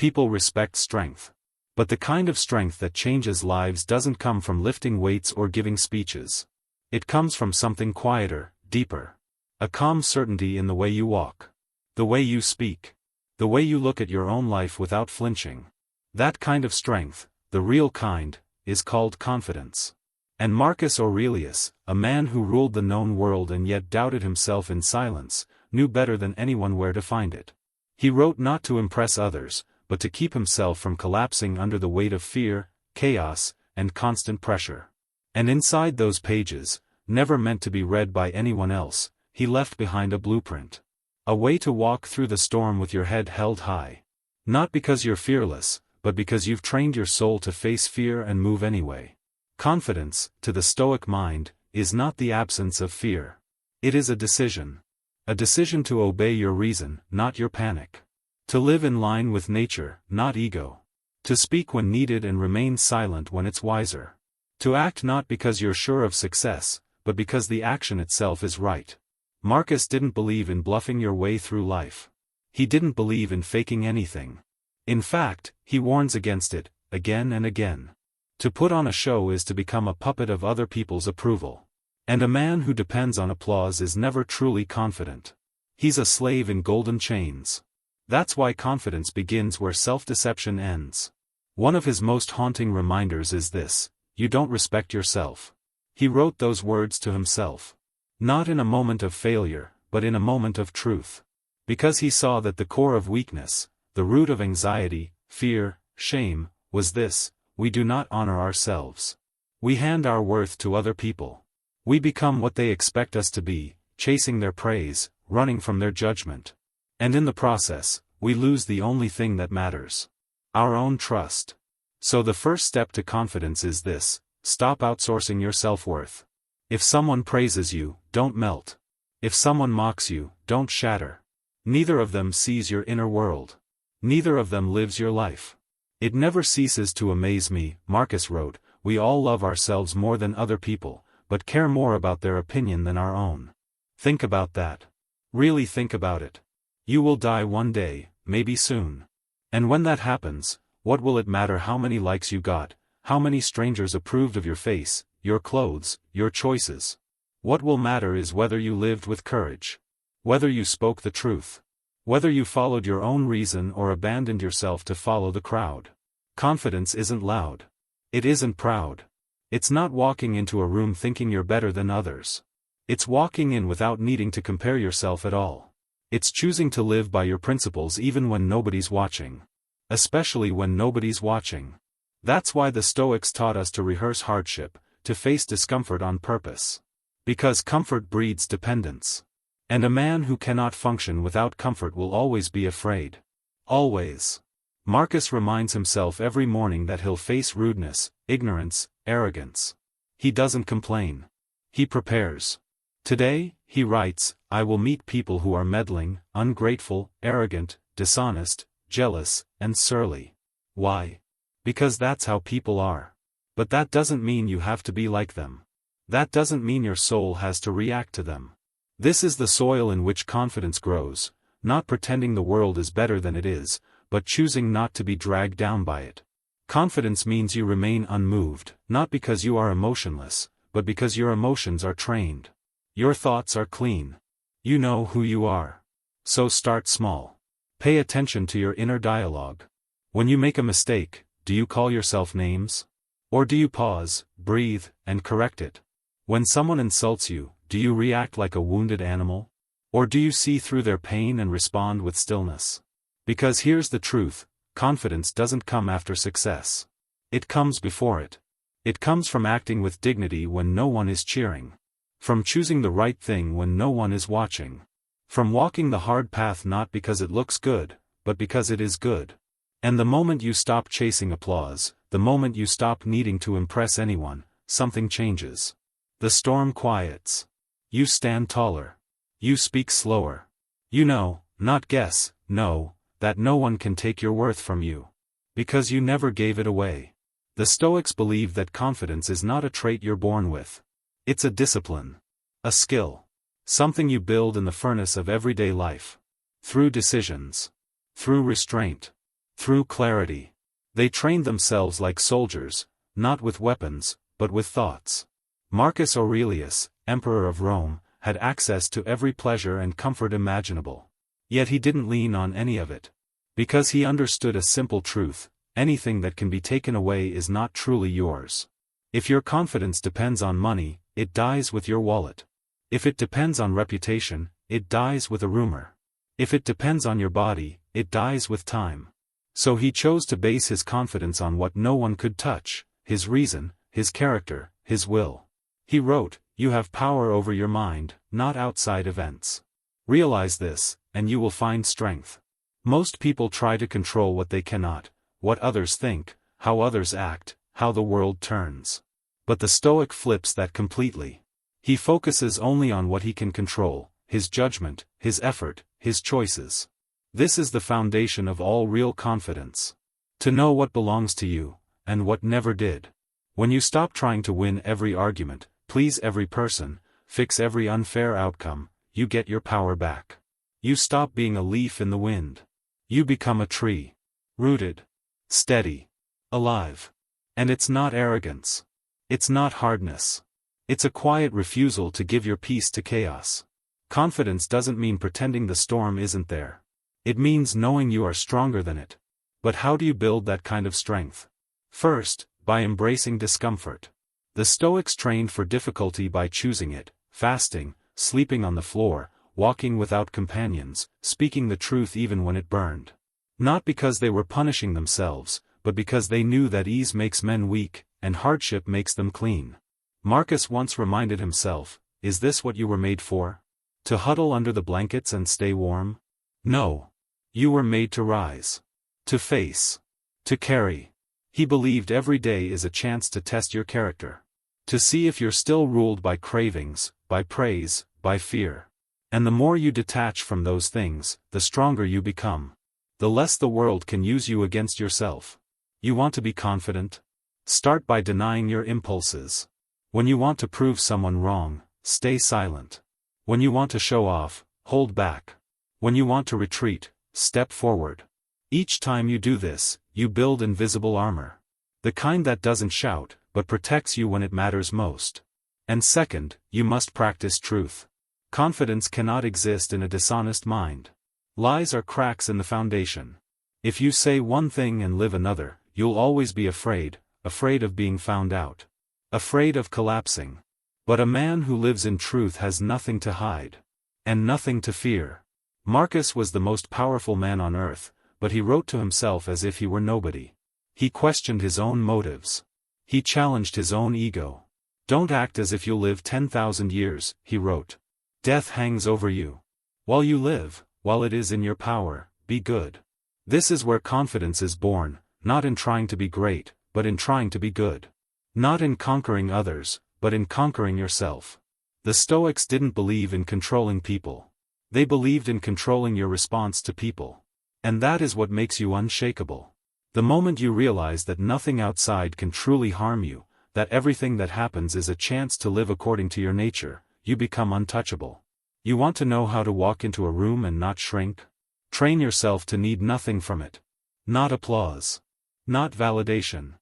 People respect strength. But the kind of strength that changes lives doesn't come from lifting weights or giving speeches. It comes from something quieter, deeper. A calm certainty in the way you walk. The way you speak. The way you look at your own life without flinching. That kind of strength, the real kind, is called confidence. And Marcus Aurelius, a man who ruled the known world and yet doubted himself in silence, knew better than anyone where to find it. He wrote not to impress others, but to keep himself from collapsing under the weight of fear, chaos, and constant pressure. And inside those pages, never meant to be read by anyone else, he left behind a blueprint. A way to walk through the storm with your head held high. Not because you're fearless, but because you've trained your soul to face fear and move anyway. Confidence, to the Stoic mind, is not the absence of fear. It is a decision. A decision to obey your reason, not your panic. To live in line with nature, not ego. To speak when needed and remain silent when it's wiser. To act not because you're sure of success, but because the action itself is right. Marcus didn't believe in bluffing your way through life. He didn't believe in faking anything. In fact, he warns against it, again and again. To put on a show is to become a puppet of other people's approval. And a man who depends on applause is never truly confident. He's a slave in golden chains. That's why confidence begins where self-deception ends. One of his most haunting reminders is this: you don't respect yourself. He wrote those words to himself. Not in a moment of failure, but in a moment of truth. Because he saw that the core of weakness, the root of anxiety, fear, shame, was this: we do not honor ourselves. We hand our worth to other people. We become what they expect us to be, chasing their praise, running from their judgment. And in the process, we lose the only thing that matters: our own trust. So the first step to confidence is this: stop outsourcing your self-worth. If someone praises you, don't melt. If someone mocks you, don't shatter. Neither of them sees your inner world. Neither of them lives your life. It never ceases to amaze me, Marcus wrote, we all love ourselves more than other people, but care more about their opinion than our own. Think about that. Really think about it. You will die one day, maybe soon. And when that happens, what will it matter how many likes you got, how many strangers approved of your face, your clothes, your choices? What will matter is whether you lived with courage. Whether you spoke the truth. Whether you followed your own reason or abandoned yourself to follow the crowd. Confidence isn't loud. It isn't proud. It's not walking into a room thinking you're better than others. It's walking in without needing to compare yourself at all. It's choosing to live by your principles even when nobody's watching. Especially when nobody's watching. That's why the Stoics taught us to rehearse hardship, to face discomfort on purpose. Because comfort breeds dependence. And a man who cannot function without comfort will always be afraid. Always. Marcus reminds himself every morning that he'll face rudeness, ignorance, arrogance. He doesn't complain. He prepares. Today, he writes, I will meet people who are meddling, ungrateful, arrogant, dishonest, jealous, and surly. Why? Because that's how people are. But that doesn't mean you have to be like them. That doesn't mean your soul has to react to them. This is the soil in which confidence grows, not pretending the world is better than it is, but choosing not to be dragged down by it. Confidence means you remain unmoved, not because you are emotionless, but because your emotions are trained. Your thoughts are clean. You know who you are. So start small. Pay attention to your inner dialogue. When you make a mistake, do you call yourself names? Or do you pause, breathe, and correct it? When someone insults you, do you react like a wounded animal? Or do you see through their pain and respond with stillness? Because here's the truth, confidence doesn't come after success. It comes before it. It comes from acting with dignity when no one is cheering. From choosing the right thing when no one is watching. From walking the hard path not because it looks good, but because it is good. And the moment you stop chasing applause, the moment you stop needing to impress anyone, something changes. The storm quiets. You stand taller. You speak slower. You know, not guess, know, that no one can take your worth from you. Because you never gave it away. The Stoics believe that confidence is not a trait you're born with. It's a discipline. A skill. Something you build in the furnace of everyday life. Through decisions. Through restraint. through clarity. They trained themselves like soldiers, not with weapons, but with thoughts. Marcus Aurelius, Emperor of Rome, had access to every pleasure and comfort imaginable. Yet he didn't lean on any of it. Because he understood a simple truth: anything that can be taken away is not truly yours. If your confidence depends on money, it dies with your wallet. If it depends on reputation, it dies with a rumor. If it depends on your body, it dies with time. So he chose to base his confidence on what no one could touch: his reason, his character, his will. He wrote, "You have power over your mind, not outside events. Realize this, and you will find strength." Most people try to control what they cannot: what others think, how others act, how the world turns. But the Stoic flips that completely. He focuses only on what he can control: his judgment, his effort, his choices. This is the foundation of all real confidence. To know what belongs to you, and what never did. When you stop trying to win every argument, please every person, fix every unfair outcome, you get your power back. You stop being a leaf in the wind. You become a tree. Rooted. Steady. Alive. And it's not arrogance. It's not hardness. It's a quiet refusal to give your peace to chaos. Confidence doesn't mean pretending the storm isn't there. It means knowing you are stronger than it. But how do you build that kind of strength? First, by embracing discomfort. The Stoics trained for difficulty by choosing it: fasting, sleeping on the floor, walking without companions, speaking the truth even when it burned. Not because they were punishing themselves, but because they knew that ease makes men weak, and hardship makes them clean. Marcus once reminded himself, "Is this what you were made for? To huddle under the blankets and stay warm? No. You were made to rise. To face. To carry." He believed every day is a chance to test your character. To see if you're still ruled by cravings, by praise, by fear. And the more you detach from those things, the stronger you become. The less the world can use you against yourself. You want to be confident? Start by denying your impulses. When you want to prove someone wrong, stay silent. When you want to show off, hold back. When you want to retreat, step forward. Each time you do this, you build invisible armor. The kind that doesn't shout, but protects you when it matters most. And second, you must practice truth. Confidence cannot exist in a dishonest mind. Lies are cracks in the foundation. If you say one thing and live another, you'll always be afraid of being found out. Afraid of collapsing. But a man who lives in truth has nothing to hide. And nothing to fear. Marcus was the most powerful man on earth, but he wrote to himself as if he were nobody. He questioned his own motives. He challenged his own ego. "Don't act as if you'll live 10,000 years, he wrote. "Death hangs over you. While you live, while it is in your power, be good." This is where confidence is born, not in trying to be great, but in trying to be good. Not in conquering others, but in conquering yourself. The Stoics didn't believe in controlling people. They believed in controlling your response to people. And that is what makes you unshakable. The moment you realize that nothing outside can truly harm you, that everything that happens is a chance to live according to your nature, you become untouchable. You want to know how to walk into a room and not shrink? Train yourself to need nothing from it. Not applause. Not validation.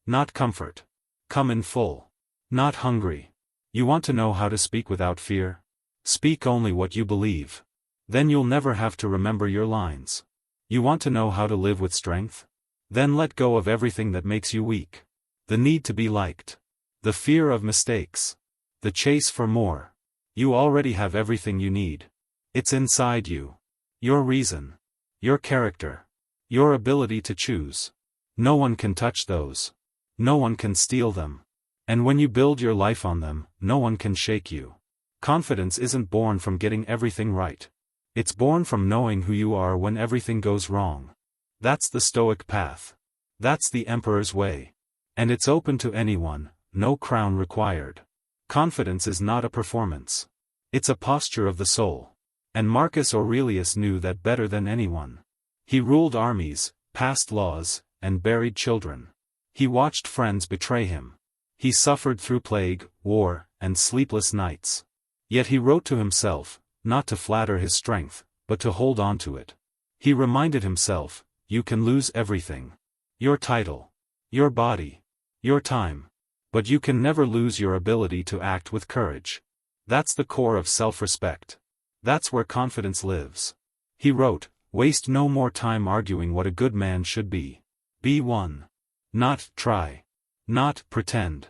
Not comfort. Come in full. Not hungry. You want to know how to speak without fear? Speak only what you believe. Then you'll never have to remember your lines. You want to know how to live with strength? Then let go of everything that makes you weak. The need to be liked. The fear of mistakes. The chase for more. You already have everything you need. It's inside you. Your reason. Your character. Your ability to choose. No one can touch those. No one can steal them. And when you build your life on them, no one can shake you. Confidence isn't born from getting everything right. It's born from knowing who you are when everything goes wrong. That's the Stoic path. That's the Emperor's way. And it's open to anyone, no crown required. Confidence is not a performance. It's a posture of the soul. And Marcus Aurelius knew that better than anyone. He ruled armies, passed laws, and buried children. He watched friends betray him. He suffered through plague, war, and sleepless nights. Yet he wrote to himself, not to flatter his strength, but to hold on to it. He reminded himself, you can lose everything. Your title. Your body. Your time. But you can never lose your ability to act with courage. That's the core of self-respect. That's where confidence lives. He wrote, "Waste no more time arguing what a good man should be. Be one. Not try. Not pretend.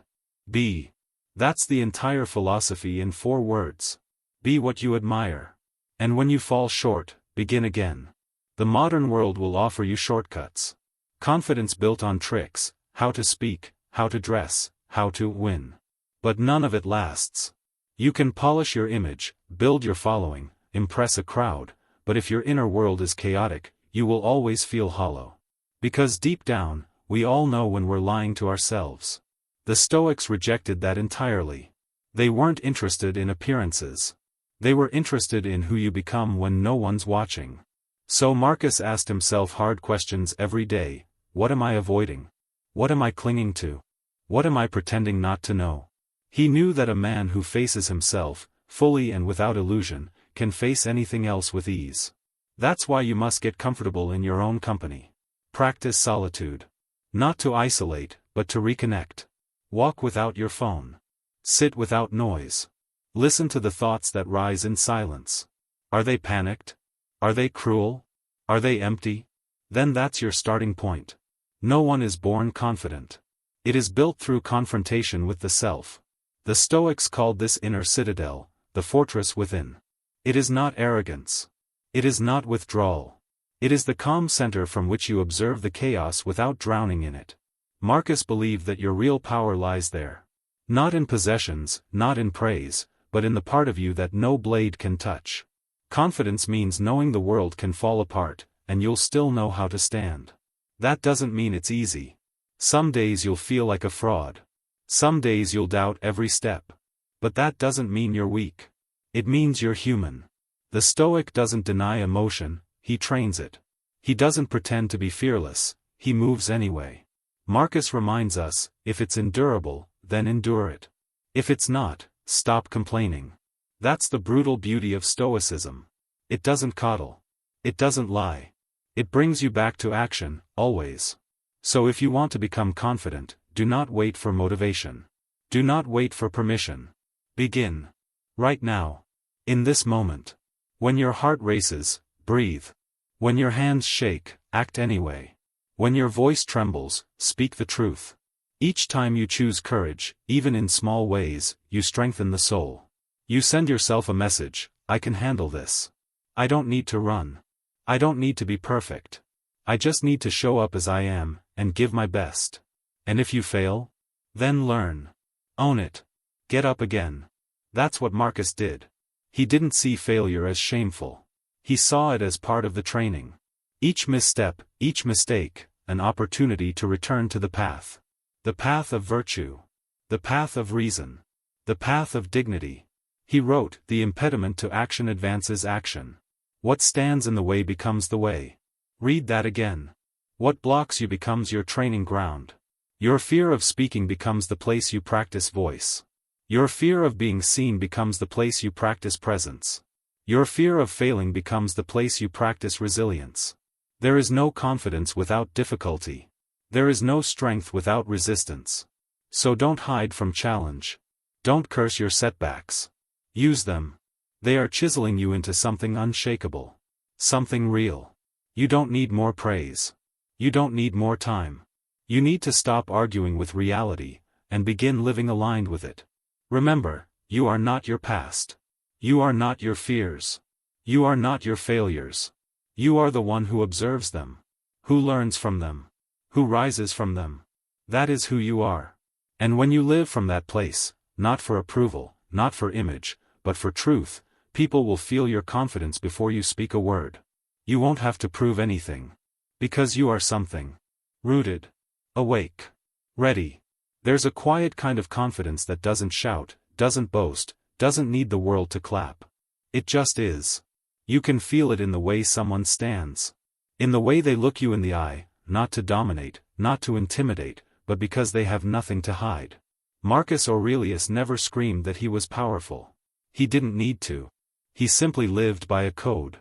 Be." That's the entire philosophy in 4 words. Be what you admire. And when you fall short, begin again. The modern world will offer you shortcuts. Confidence built on tricks, how to speak, how to dress, how to win. But none of it lasts. You can polish your image, build your following, impress a crowd, but if your inner world is chaotic, you will always feel hollow. Because deep down, we all know when we're lying to ourselves. The Stoics rejected that entirely. They weren't interested in appearances. They were interested in who you become when no one's watching. So Marcus asked himself hard questions every day. What am I avoiding? What am I clinging to? What am I pretending not to know? He knew that a man who faces himself, fully and without illusion, can face anything else with ease. That's why you must get comfortable in your own company. Practice solitude. Not to isolate, but to reconnect. Walk without your phone. Sit without noise. Listen to the thoughts that rise in silence. Are they panicked? Are they cruel? Are they empty? Then that's your starting point. No one is born confident. It is built through confrontation with the self. The Stoics called this inner citadel, the fortress within. It is not arrogance. It is not withdrawal. It is the calm center from which you observe the chaos without drowning in it. Marcus believed that your real power lies there. Not in possessions, not in praise, but in the part of you that no blade can touch. Confidence means knowing the world can fall apart, and you'll still know how to stand. That doesn't mean it's easy. Some days you'll feel like a fraud. Some days you'll doubt every step. But that doesn't mean you're weak. It means you're human. The Stoic doesn't deny emotion, he trains it. He doesn't pretend to be fearless, he moves anyway. Marcus reminds us, if it's endurable, then endure it. If it's not, stop complaining. That's the brutal beauty of Stoicism. It doesn't coddle. It doesn't lie. It brings you back to action, always. So if you want to become confident, do not wait for motivation. Do not wait for permission. Begin. Right now. In this moment. When your heart races, breathe. When your hands shake, act anyway. When your voice trembles, speak the truth. Each time you choose courage, even in small ways, you strengthen the soul. You send yourself a message, I can handle this. I don't need to run. I don't need to be perfect. I just need to show up as I am, and give my best. And if you fail? Then learn. Own it. Get up again. That's what Marcus did. He didn't see failure as shameful. He saw it as part of the training. Each misstep, each mistake, an opportunity to return to the path. The path of virtue. The path of reason. The path of dignity. He wrote, the impediment to action advances action. What stands in the way becomes the way. Read that again. What blocks you becomes your training ground. Your fear of speaking becomes the place you practice voice. Your fear of being seen becomes the place you practice presence. Your fear of failing becomes the place you practice resilience. There is no confidence without difficulty. There is no strength without resistance. So don't hide from challenge. Don't curse your setbacks. Use them. They are chiseling you into something unshakable. Something real. You don't need more praise. You don't need more time. You need to stop arguing with reality, and begin living aligned with it. Remember, you are not your past. You are not your fears. You are not your failures. You are the one who observes them. Who learns from them. Who rises from them. That is who you are. And when you live from that place, not for approval, not for image, but for truth, people will feel your confidence before you speak a word. You won't have to prove anything. Because you are something. Rooted. Awake. Ready. There's a quiet kind of confidence that doesn't shout, doesn't boast, doesn't need the world to clap. It just is. You can feel it in the way someone stands. In the way they look you in the eye, not to dominate, not to intimidate, but because they have nothing to hide. Marcus Aurelius never screamed that he was powerful. He didn't need to. He simply lived by a code.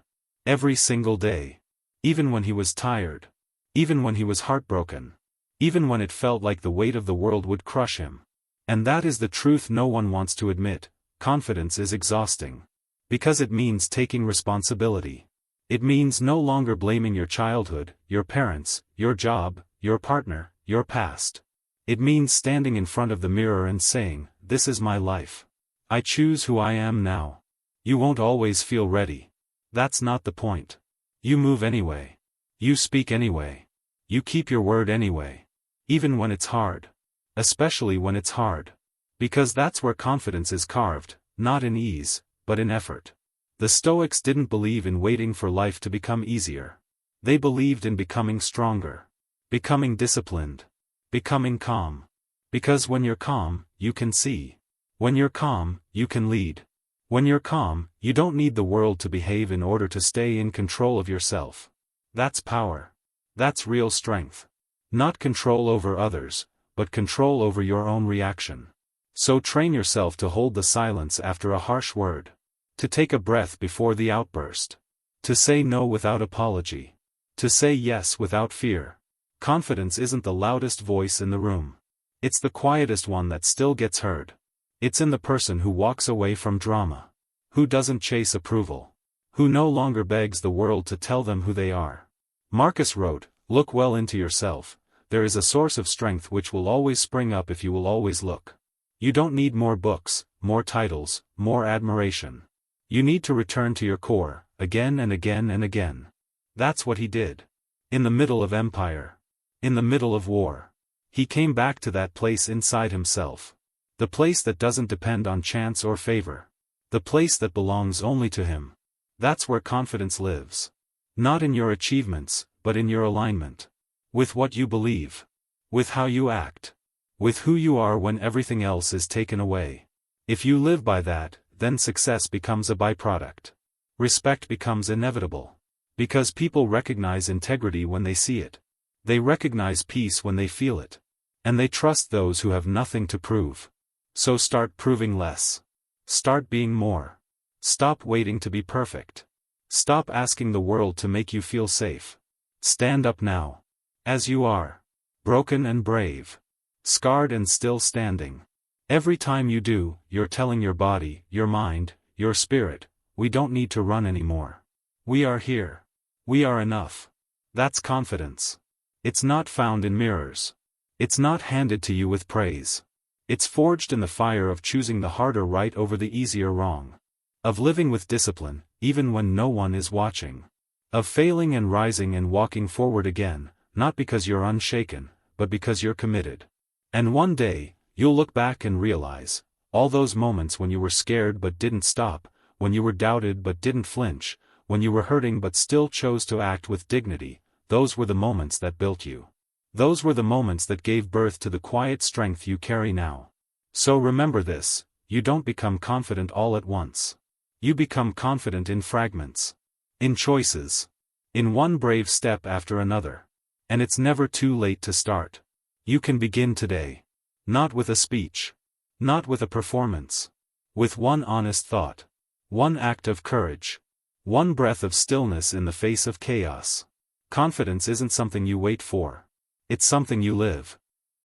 Every single day. Even when he was tired. Even when he was heartbroken. Even when it felt like the weight of the world would crush him. And that is the truth no one wants to admit: confidence is exhausting. Because it means taking responsibility. It means no longer blaming your childhood, your parents, your job, your partner, your past. It means standing in front of the mirror and saying, "This is my life. I choose who I am now." You won't always feel ready. That's not the point. You move anyway. You speak anyway. You keep your word anyway. Even when it's hard. Especially when it's hard. Because that's where confidence is carved, not in ease, but in effort. The Stoics didn't believe in waiting for life to become easier. They believed in becoming stronger. Becoming disciplined. Becoming calm. Because when you're calm, you can see. When you're calm, you can lead. When you're calm, you don't need the world to behave in order to stay in control of yourself. That's power. That's real strength. Not control over others, but control over your own reaction. So train yourself to hold the silence after a harsh word. To take a breath before the outburst. To say no without apology. To say yes without fear. Confidence isn't the loudest voice in the room. It's the quietest one that still gets heard. It's in the person who walks away from drama. Who doesn't chase approval. Who no longer begs the world to tell them who they are. Marcus wrote, "Look well into yourself. There is a source of strength which will always spring up if you will always look." You don't need more books, more titles, more admiration. You need to return to your core, again and again and again. That's what he did. In the middle of empire. In the middle of war. He came back to that place inside himself. The place that doesn't depend on chance or favor. The place that belongs only to him. That's where confidence lives. Not in your achievements, but in your alignment. With what you believe. With how you act. With who you are when everything else is taken away. If you live by that, then success becomes a byproduct. Respect becomes inevitable. Because people recognize integrity when they see it. They recognize peace when they feel it. And they trust those who have nothing to prove. So start proving less. Start being more. Stop waiting to be perfect. Stop asking the world to make you feel safe. Stand up now. As you are. Broken and brave. Scarred and still standing. Every time you do, you're telling your body, your mind, your spirit, we don't need to run anymore. We are here. We are enough. That's confidence. It's not found in mirrors. It's not handed to you with praise. It's forged in the fire of choosing the harder right over the easier wrong. Of living with discipline, even when no one is watching. Of failing and rising and walking forward again, not because you're unshaken, but because you're committed. And one day, you'll look back and realize, all those moments when you were scared but didn't stop, when you were doubted but didn't flinch, when you were hurting but still chose to act with dignity, those were the moments that built you. Those were the moments that gave birth to the quiet strength you carry now. So remember this, you don't become confident all at once. You become confident in fragments. In choices. In one brave step after another. And it's never too late to start. You can begin today. Not with a speech. Not with a performance. With one honest thought. One act of courage. One breath of stillness in the face of chaos. Confidence isn't something you wait for. It's something you live.